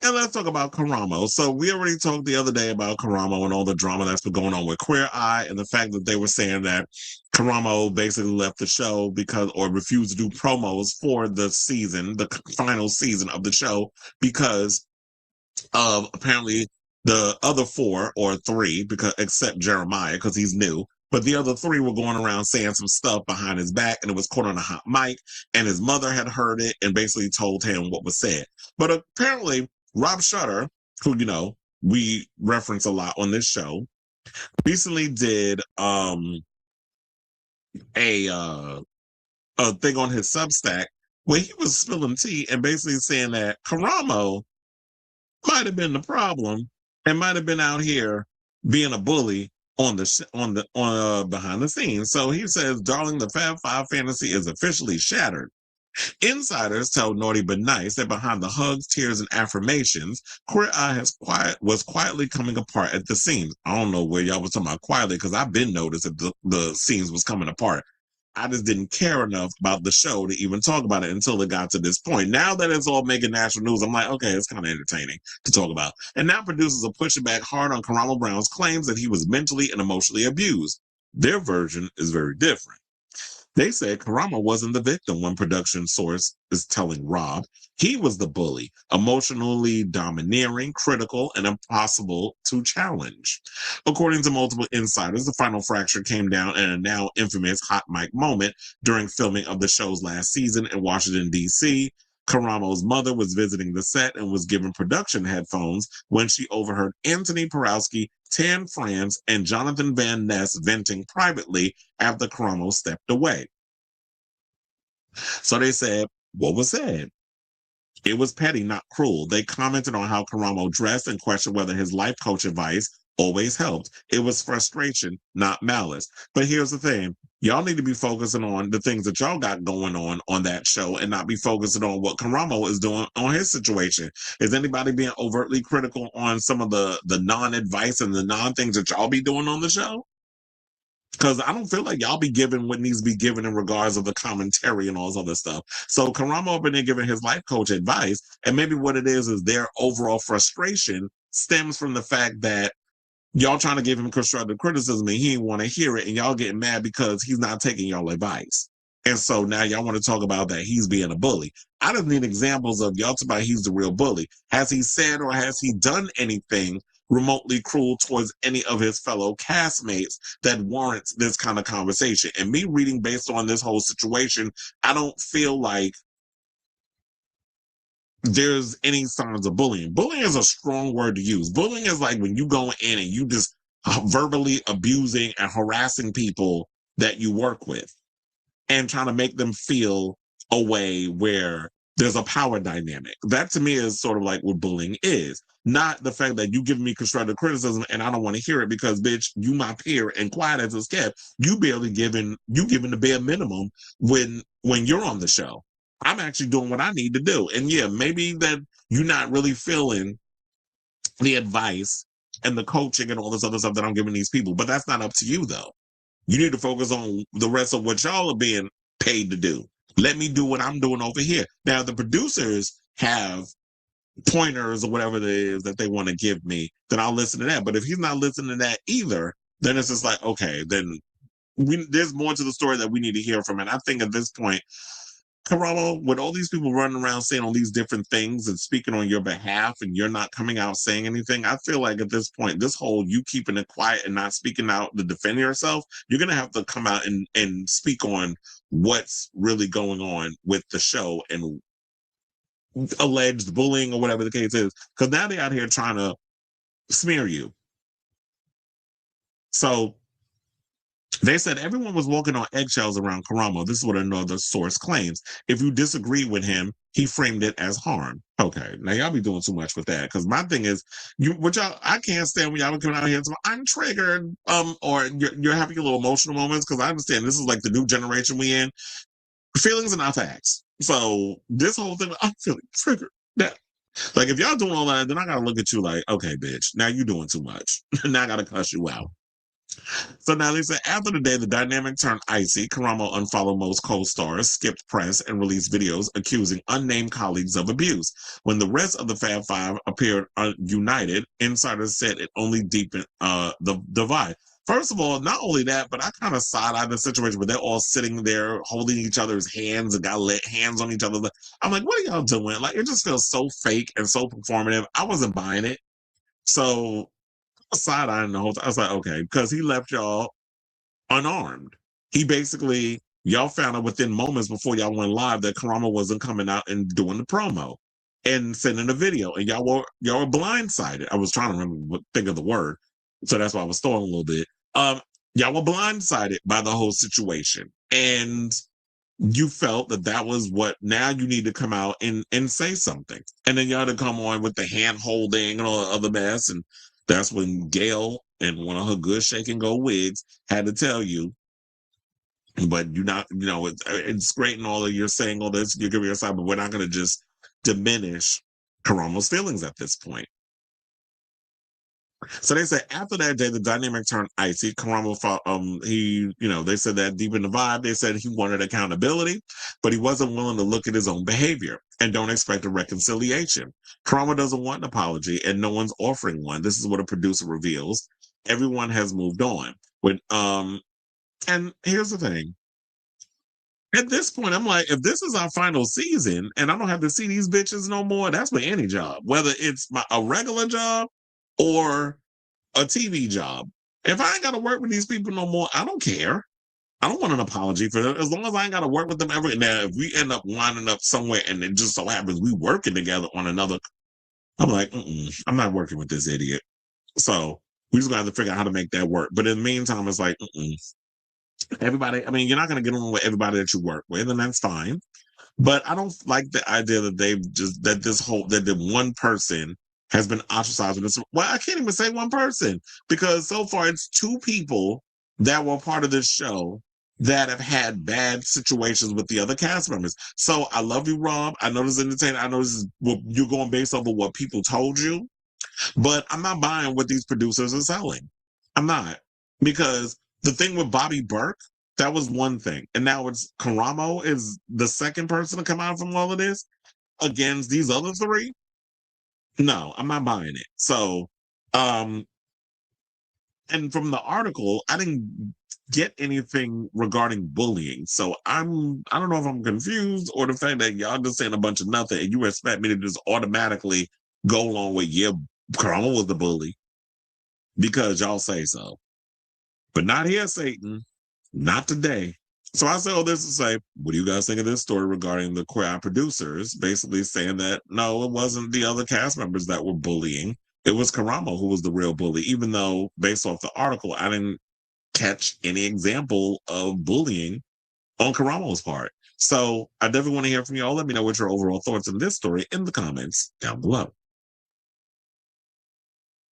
And let's talk about Karamo. So we already talked the other day about Karamo and all the drama that's been going on with Queer Eye and the fact that they were saying that Karamo basically left the show because or refused to do promos for the season, the final season of the show, because of apparently the other four or three, because except Jeremiah, because he's new. But the other three were going around saying some stuff behind his back, and it was caught on a hot mic, and his mother had heard it and basically told him what was said. But apparently, Rob Shutter, who we reference a lot on this show, recently did a thing on his Substack where he was spilling tea and basically saying that Karamo might have been the problem and might have been out here being a bully on behind the scenes. So he says, "Darling, the Fab Five fantasy is officially shattered. Insiders tell Naughty But Nice that behind the hugs, tears, and affirmations, Queer Eye was quietly coming apart at the seams." I don't know where y'all was talking about quietly, because I've been noticed that the seams was coming apart. I just didn't care enough about the show to even talk about it until it got to this point. Now that it's all making national news, I'm like, okay, it's kind of entertaining to talk about. And now producers are pushing back hard on Karamo Brown's claims that he was mentally and emotionally abused. Their version is very different. They said Karamo wasn't the victim, one production source is telling Rob. He was the bully, emotionally domineering, critical, and impossible to challenge. According to multiple insiders, the final fracture came down in a now infamous hot mic moment during filming of the show's last season in Washington, D.C. Karamo's mother was visiting the set and was given production headphones when she overheard Anthony Porowski, Tan France, and Jonathan Van Ness venting privately after Karamo stepped away. So they said, what was said? It was petty, not cruel. They commented on how Karamo dressed and questioned whether his life coach advice always helped. It was frustration, not malice. But here's the thing. Y'all need to be focusing on the things that y'all got going on that show and not be focusing on what Karamo is doing on his situation. Is anybody being overtly critical on some of the non-advice and the non-things that y'all be doing on the show? Because I don't feel like y'all be giving what needs to be given in regards of the commentary and all this other stuff. So Karamo up in there giving his life coach advice, and maybe what it is their overall frustration stems from the fact that y'all trying to give him constructive criticism and he didn't want to hear it, and y'all getting mad because he's not taking y'all advice. And so now y'all want to talk about that he's being a bully. I just need examples of y'all talking about he's the real bully. Has he said or has he done anything remotely cruel towards any of his fellow castmates that warrants this kind of conversation? And me reading based on this whole situation, I don't feel like there's any signs of bullying. Bullying is a strong word to use. Bullying is like when you go in and you just verbally abusing and harassing people that you work with and trying to make them feel a way where there's a power dynamic. That to me is sort of like what bullying is. Not the fact that you give me constructive criticism and I don't want to hear it because, bitch, you my peer and quiet as it's kept. You giving the bare minimum when you're on the show. I'm actually doing what I need to do. And yeah, maybe that you're not really feeling the advice and the coaching and all this other stuff that I'm giving these people, but that's not up to you though. You need to focus on the rest of what y'all are being paid to do. Let me do what I'm doing over here. Now, the producers have pointers or whatever it is that they want to give me, then I'll listen to that. But if he's not listening to that either, then it's just like, okay, then there's more to the story that we need to hear from. And I think at this point, Karamo, with all these people running around saying all these different things and speaking on your behalf, and you're not coming out saying anything, I feel like at this point, this whole you keeping it quiet and not speaking out to defend yourself, you're going to have to come out and speak on what's really going on with the show and alleged bullying or whatever the case is. Because now they're out here trying to smear you. So they said everyone was walking on eggshells around Karamo. This is what another source claims. If you disagree with him, he framed it as harm. Okay, now y'all be doing too much with that. Because my thing is, I can't stand when y'all be coming out here and say, I'm triggered, or you're having your little emotional moments. Because I understand this is like the new generation we in. Feelings are not facts. So this whole thing, I'm feeling triggered. That, like if y'all doing all that, then I gotta look at you like, okay, bitch, now you doing too much. Now I gotta cuss you out. So now they say after the day, the dynamic turned icy. Karamo unfollowed most co-stars, skipped press, and released videos accusing unnamed colleagues of abuse. When the rest of the Fab Five appeared united, insiders said it only deepened the divide. First of all, not only that, but I kind of side-eyed the situation where they're all sitting there holding each other's hands and got lit hands on each other. I'm like, what are y'all doing? Like, it just feels so fake and so performative. I wasn't buying it. So side eyeing the whole time. I was like, okay, because he left y'all unarmed. He basically, y'all found out within moments before y'all went live that Karamo wasn't coming out and doing the promo and sending a video, and y'all were blindsided. I was trying to think of the word, so that's why I was stalling a little bit. Y'all were blindsided by the whole situation, and you felt that that was what now you need to come out and say something, and then y'all to come on with the hand holding and all the other mess, and that's when Gail and one of her good shake and go wigs had to tell you, but you're not, it's great and all that you're saying all this, you're giving your side, but we're not going to just diminish Karamo's feelings at this point. So they said after that day, the dynamic turned icy. Karamo fought, they said that deep in the vibe, they said he wanted accountability, but he wasn't willing to look at his own behavior and don't expect a reconciliation. Karamo doesn't want an apology and no one's offering one. This is what a producer reveals. Everyone has moved on. And here's the thing. At this point, I'm like, if this is our final season and I don't have to see these bitches no more, that's with any job, whether it's a regular job or a TV job. If I ain't got to work with these people no more, I don't care. I don't want an apology for them. As long as I ain't got to work with them ever. Now, if we end up winding up somewhere and it just so happens we working together on another, I'm like, I'm not working with this idiot. So we just got to figure out how to make that work. But in the meantime, it's like, everybody, I mean, you're not going to get along with everybody that you work with, and that's fine. But I don't like the idea that that the one person has been ostracized. Well, I can't even say one person because so far it's two people that were part of this show that have had bad situations with the other cast members. So I love you, Rob. I know this is entertaining. I know this is you're going based off of what people told you, but I'm not buying what these producers are selling. I'm not, because the thing with Bobby Burke, that was one thing. And now it's Karamo is the second person to come out from all of this against these other three. No, I'm not buying it. So, and from the article, I didn't get anything regarding bullying. So I don't know if I'm confused or the fact that y'all just saying a bunch of nothing and you expect me to just automatically go along with, yeah, Karamo was the bully because y'all say so. But not here, Satan. Not today. So I say all this to say, what do you guys think of this story regarding the queer eye producers basically saying that, no, it wasn't the other cast members that were bullying. It was Karamo who was the real bully, even though based off the article, I didn't catch any example of bullying on Karamo's part. So I definitely want to hear from y'all. Let me know what your overall thoughts on this story in the comments down below.